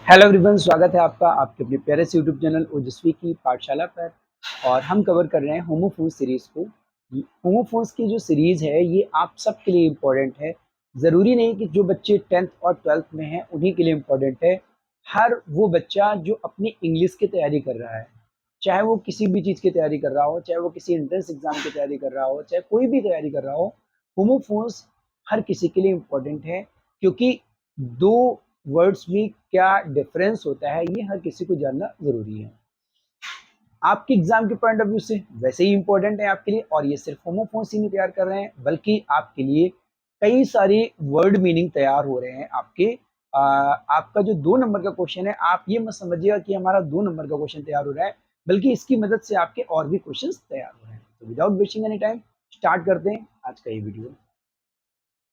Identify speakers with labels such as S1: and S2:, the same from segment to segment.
S1: Hello everyone, स्वागत है आपका आपके अपने प्यारे से यूट्यूब चैनल ओजस्वी की पाठशाला पर। और हम कवर कर रहे हैं होमोफोन्स सीरीज़ को। होमोफोन्स की जो सीरीज़ है ये आप सबके लिए इम्पोर्टेंट है। ज़रूरी नहीं कि जो बच्चे 10th और 12th में हैं उन्हीं के लिए इम्पोर्टेंट है। हर वो बच्चा जो अपनी इंग्लिश की तैयारी कर रहा है, चाहे वो किसी भी चीज़ की तैयारी कर रहा हो, चाहे वो किसी एंट्रेंस एग्ज़ाम की तैयारी कर रहा हो, चाहे कोई भी तैयारी कर रहा हो, होमोफोन्स हर किसी के लिए इम्पोर्टेंट है। क्योंकि दो वर्ड्स में क्या डिफरेंस होता है ये हर किसी को जानना ज़रूरी है। आपके एग्जाम के पॉइंट ऑफ व्यू से वैसे ही इंपॉर्टेंट है आपके लिए। और ये सिर्फ होमोफोन्स ही नहीं तैयार कर रहे हैं, बल्कि आपके लिए कई सारे वर्ड मीनिंग तैयार हो रहे हैं आपके। आपका जो 2 नंबर का क्वेश्चन है, आप ये मत समझिएगा कि हमारा 2 नंबर का क्वेश्चन तैयार हो रहा है, बल्कि इसकी मदद से आपके और भी क्वेश्चन तैयार हो रहे हैं। तो without wasting any time start करते हैं आज का ये वीडियो।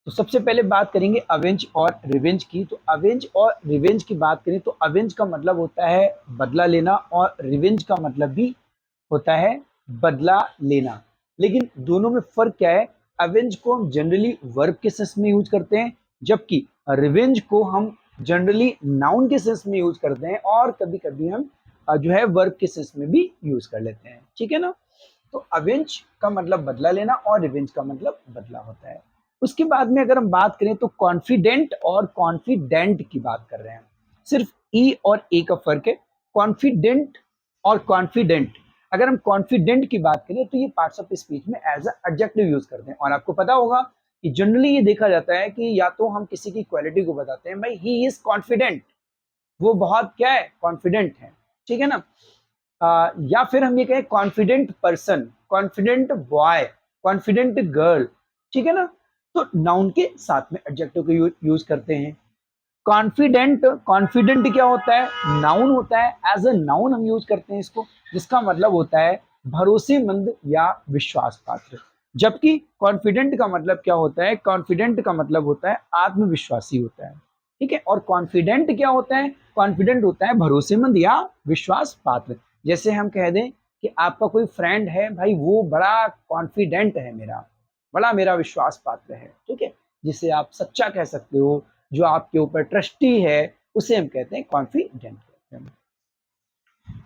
S1: तो सबसे पहले बात करेंगे अवेंज और रिवेंज की। तो अवेंज और रिवेंज की बात करें तो अवेंज का मतलब होता है बदला लेना, और रिवेंज का मतलब भी होता है बदला लेना। लेकिन दोनों में फर्क क्या है? अवेंज को हम जनरली वर्ब के सेंस में यूज करते हैं, जबकि रिवेंज को हम जनरली नाउन के सेंस में यूज करते हैं, और कभी कभी हम जो है वर्ब के सेंस में भी यूज कर लेते हैं। ठीक है ना? तो अवेंज का मतलब बदला लेना और रिवेंज का मतलब बदला होता है। उसके बाद में अगर हम बात करें तो कॉन्फिडेंट और कॉन्फिडेंट की बात कर रहे हैं। सिर्फ ई और ए का फर्क है। कॉन्फिडेंट और कॉन्फिडेंट, अगर हम कॉन्फिडेंट की बात करें तो ये पार्ट्स ऑफ स्पीच में एज एडजेक्टिव यूज करते हैं। और आपको पता होगा कि जनरली ये देखा जाता है कि या तो हम किसी की क्वालिटी को बताते हैं, भाई ही इज कॉन्फिडेंट, वो बहुत क्या है, कॉन्फिडेंट है। ठीक है ना? या फिर हम ये कहें confident person, confident boy, confident girl. ठीक है ना? तो नाउन के साथ में एडजेक्टिव को यूज करते हैं। कॉन्फिडेंट, कॉन्फिडेंट क्या होता है? नाउन होता है। एज अ नाउन हम यूज करते हैं इसको, जिसका मतलब होता है भरोसेमंद या विश्वास पात्र। जबकि कॉन्फिडेंट का मतलब क्या होता है? कॉन्फिडेंट का मतलब होता है आत्मविश्वासी होता है। ठीक है? और कॉन्फिडेंट क्या होता है? कॉन्फिडेंट होता है भरोसेमंद या विश्वास पात्र। जैसे हम कह दें कि आपका कोई फ्रेंड है, भाई वो बड़ा कॉन्फिडेंट है, बड़ा मेरा विश्वास पात्र है। ठीक है? जिसे आप सच्चा कह सकते हो, जो आपके ऊपर ट्रस्टी है, उसे हम कहते हैं कॉन्फिडेंट।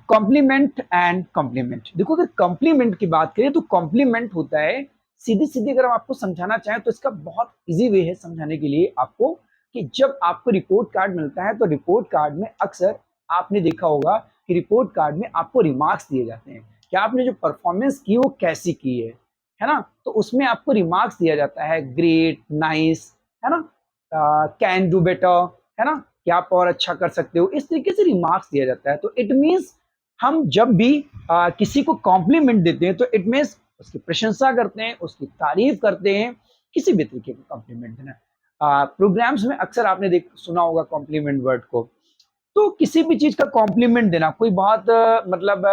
S1: कॉम्प्लीमेंट एंड कॉम्प्लीमेंट, देखो अगर कॉम्प्लीमेंट की बात करें तो कॉम्प्लीमेंट होता है, सीधी सीधी अगर हम आपको समझाना चाहें तो इसका बहुत इजी वे है समझाने के लिए आपको, कि जब आपको रिपोर्ट कार्ड मिलता है तो रिपोर्ट कार्ड में अक्सर आपने देखा होगा कि रिपोर्ट कार्ड में आपको रिमार्क्स दिए जाते हैं कि आपने जो परफॉर्मेंस की वो कैसी की है ना? तो उसमें आपको रिमार्क्स दिया जाता है, ग्रेट, नाइस, है ना, कैन डू बेटर, है ना, कि आप और अच्छा कर सकते हो। इस तरीके से रिमार्क्स दिया जाता है। तो इट मीन्स हम जब भी किसी को कॉम्प्लीमेंट देते हैं तो इट मीन्स उसकी प्रशंसा करते हैं, उसकी तारीफ करते हैं, किसी भी तरीके का कॉम्प्लीमेंट देना। प्रोग्राम्स में अक्सर आपने सुना होगा कॉम्प्लीमेंट वर्ड को। तो किसी भी चीज का कॉम्प्लीमेंट देना, कोई बहुत मतलब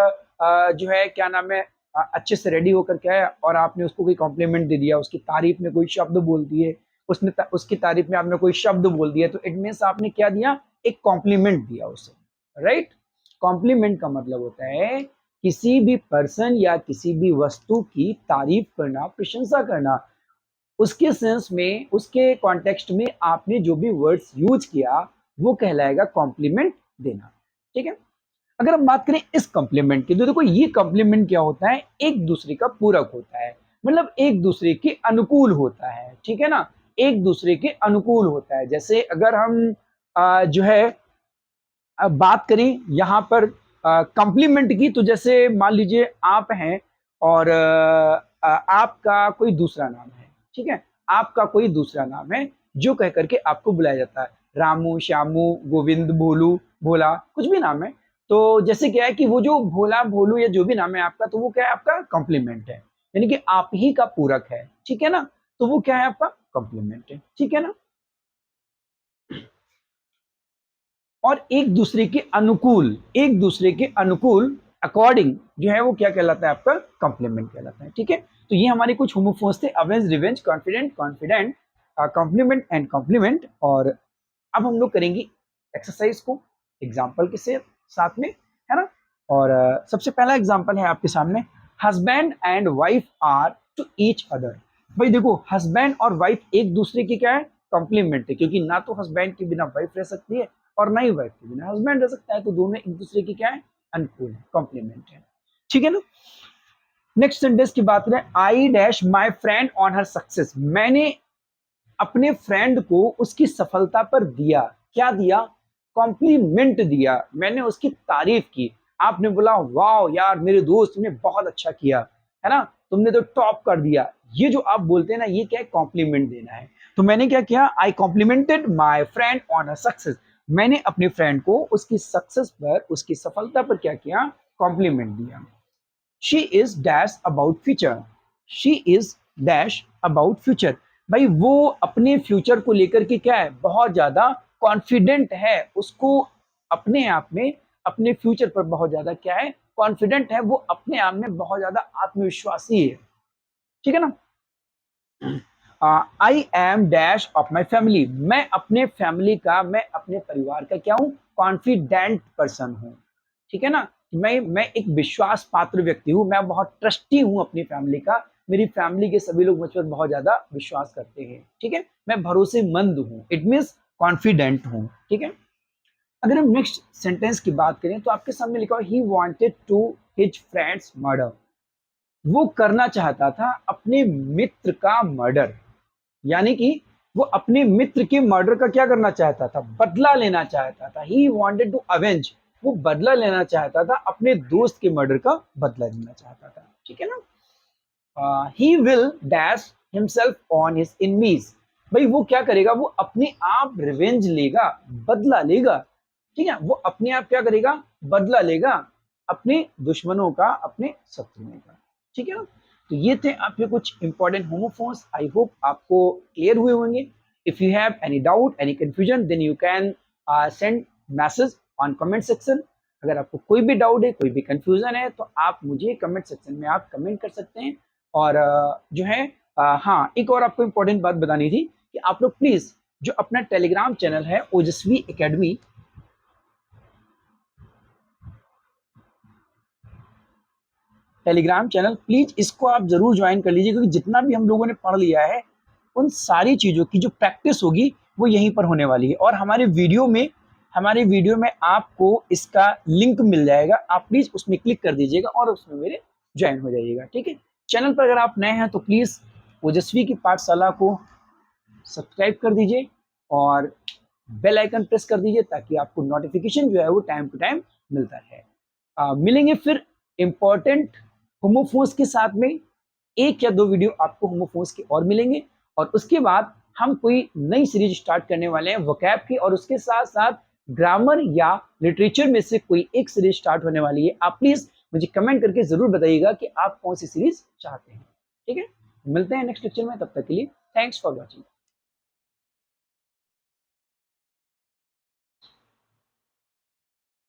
S1: जो है क्या नाम है, अच्छे से रेडी होकर के आया और आपने उसको कोई कॉम्प्लीमेंट दे दिया, उसकी तारीफ में कोई शब्द बोल दिए, उसने उसकी तारीफ में आपने कोई शब्द बोल दिया, तो इट मीन्स आपने क्या दिया, एक कॉम्प्लीमेंट दिया उसे। राइट? कॉम्प्लीमेंट का मतलब होता है किसी भी पर्सन या किसी भी वस्तु की तारीफ करना, प्रशंसा करना। उसके सेंस में, उसके कॉन्टेक्स्ट में आपने जो भी वर्ड्स यूज किया वो कहलाएगा कॉम्प्लीमेंट देना। ठीक है? अगर हम बात करें इस कॉम्प्लीमेंट की, तो देखो ये कॉम्प्लीमेंट क्या होता है, एक दूसरे का पूरक होता है, मतलब एक दूसरे के अनुकूल होता है। ठीक है ना? एक दूसरे के अनुकूल होता है। जैसे अगर हम जो है अब बात करें यहाँ पर कॉम्प्लीमेंट की, तो जैसे मान लीजिए आप हैं और आपका कोई दूसरा नाम है। ठीक है? आपका कोई दूसरा नाम है जो कह करके आपको बुलाया जाता है, रामू, श्यामू, गोविंद, भोलू, भोला, कुछ भी नाम है। तो जैसे क्या है कि वो जो भोला, भोलू या जो भी नाम है आपका, तो वो क्या है, आपका कॉम्प्लीमेंट है, यानी कि आप ही का पूरक है। ठीक है ना? तो वो क्या है, आपका कॉम्प्लीमेंट है। ठीक है ना? और एक दूसरे के अनुकूल, एक दूसरे के अनुकूल अकॉर्डिंग जो है वो क्या कहलाता है, आपका कॉम्प्लीमेंट कहलाता है। ठीक है? तो ये हमारे कुछ होमोफोन्स थे, avenge, revenge, confident, confident, compliment and complement. और अब हम लोग करेंगे एक्सरसाइज को एग्जाम्पल के साथ में, है ना? और सबसे पहला एग्जाम्पल है आपके सामने, husband and wife are to each other. भाई देखो, हस्बैंड और वाइफ एक दूसरे की क्या है, कॉम्प्लीमेंट है, क्योंकि ना तो हस्बैंड के बिना वाइफ रह सकती है, और ना ही वाइफ के बिना हस्बैंड रह सकता है। तो दोनों एक दूसरे की क्या है, अनुकूल है, कॉम्प्लीमेंट है, ठीक है ना। नेक्स्ट सेंटेंस की बात करें, I dash my friend on her success, मैंने अपने फ्रेंड को उसकी सफलता पर दिया, क्या दिया, कॉम्प्लीमेंट दिया, मैंने उसकी तारीफ की। आपने बोला वाह यार मेरे दोस्त तुमने बहुत अच्छा किया, है ना, तुमने तो टॉप कर दिया। ये जो आप बोलते हैं ना, ये क्या है, कॉम्प्लीमेंट देना है। तो मैंने क्या किया, I complimented my friend on a success, मैंने अपने फ्रेंड को उसकी सक्सेस पर, उसकी सफलता पर क्या किया, कॉम्प्लीमेंट दिया। She is dash about future, she is dash about future, भाई वो अपने फ्यूचर को लेकर के क्या है, बहुत ज्यादा कॉन्फिडेंट है, उसको अपने आप में, अपने फ्यूचर पर बहुत ज्यादा क्या है, कॉन्फिडेंट है, वो अपने आप में बहुत ज्यादा आत्मविश्वासी है, ठीक है ना। I am dash of my family, मैं अपने फैमिली का, मैं अपने परिवार का क्या हूं, कॉन्फिडेंट पर्सन हूं, ठीक है ना। मैं एक विश्वास पात्र व्यक्ति हूँ, मैं बहुत ट्रस्टी हूँ अपनी फैमिली का, मेरी फैमिली के सभी लोग मुझ पर बहुत ज्यादा विश्वास करते हैं, ठीक है, मैं भरोसेमंद हूँ, इट मीन्स कॉन्फिडेंट हूँ, ठीक है। अगर हम नेक्स्ट सेंटेंस की बात करें तो आपके सामने लिखा हुआ, he wanted to his friends murder, वो करना चाहता था अपने मित्र का मर्डर, यानी कि वो अपने मित्र के मर्डर का क्या करना चाहता था, बदला लेना चाहता था, ही वांटेड टू अवेंज, वो बदला लेना चाहता था, अपने दोस्त के मर्डर का बदला लेना चाहता था, ठीक है ना। He will dash himself on his enemies, भाई वो क्या करेगा, वो अपने आप रिवेंज लेगा, बदला लेगा, ठीक है, वो अपने आप क्या करेगा, बदला लेगा अपने दुश्मनों का, अपने शत्रुओं का, ठीक है ना। तो ये थे आपके कुछ इंपॉर्टेंट होमोफोन्स, आई होप आपको क्लियर हुए होंगे। If you have any doubt, any confusion, then you can send message on comment section. अगर आपको कोई भी डाउट है, कोई भी कंफ्यूजन है, तो आप मुझे कमेंट सेक्शन में आप कमेंट कर सकते हैं। और जो है हाँ, एक और आपको इंपॉर्टेंट बात बतानी थी कि आप लोग प्लीज जो अपना टेलीग्राम चैनल है ओजस्वी एकेडमी, टेलीग्राम चैनल, प्लीज इसको आप जरूर ज्वाइन कर लीजिए, क्योंकि जितना भी हम लोगों ने पढ़ लिया है उन सारी चीजों की जो प्रैक्टिस होगी वो यहीं पर होने वाली है। और हमारे वीडियो में आपको इसका लिंक मिल जाएगा, आप प्लीज उसमें क्लिक कर दीजिएगा और उसमें मेरे ज्वाइन हो जाइएगा, ठीक है। चैनल पर अगर आप नए हैं तो प्लीज ओजस्वी की पाठशाला को सब्सक्राइब कर दीजिए और बेल आइकन प्रेस कर दीजिए, ताकि आपको नोटिफिकेशन जो है वो टाइम टू टाइम मिलता है। मिलेंगे फिर इंपॉर्टेंट होमोफोन्स के साथ में, एक या दो वीडियो आपको होमोफोन्स के और मिलेंगे, और उसके बाद हम कोई नई सीरीज स्टार्ट करने वाले हैं वोकैब की, और उसके साथ साथ ग्रामर या लिटरेचर में से कोई एक सीरीज स्टार्ट होने वाली है। आप प्लीज मुझे कमेंट करके जरूर बताइएगा कि आप कौन सी सीरीज चाहते हैं, ठीक है। मिलते हैं नेक्स्ट लेक्चर में, तब तक के लिए थैंक्स फॉर वॉचिंग।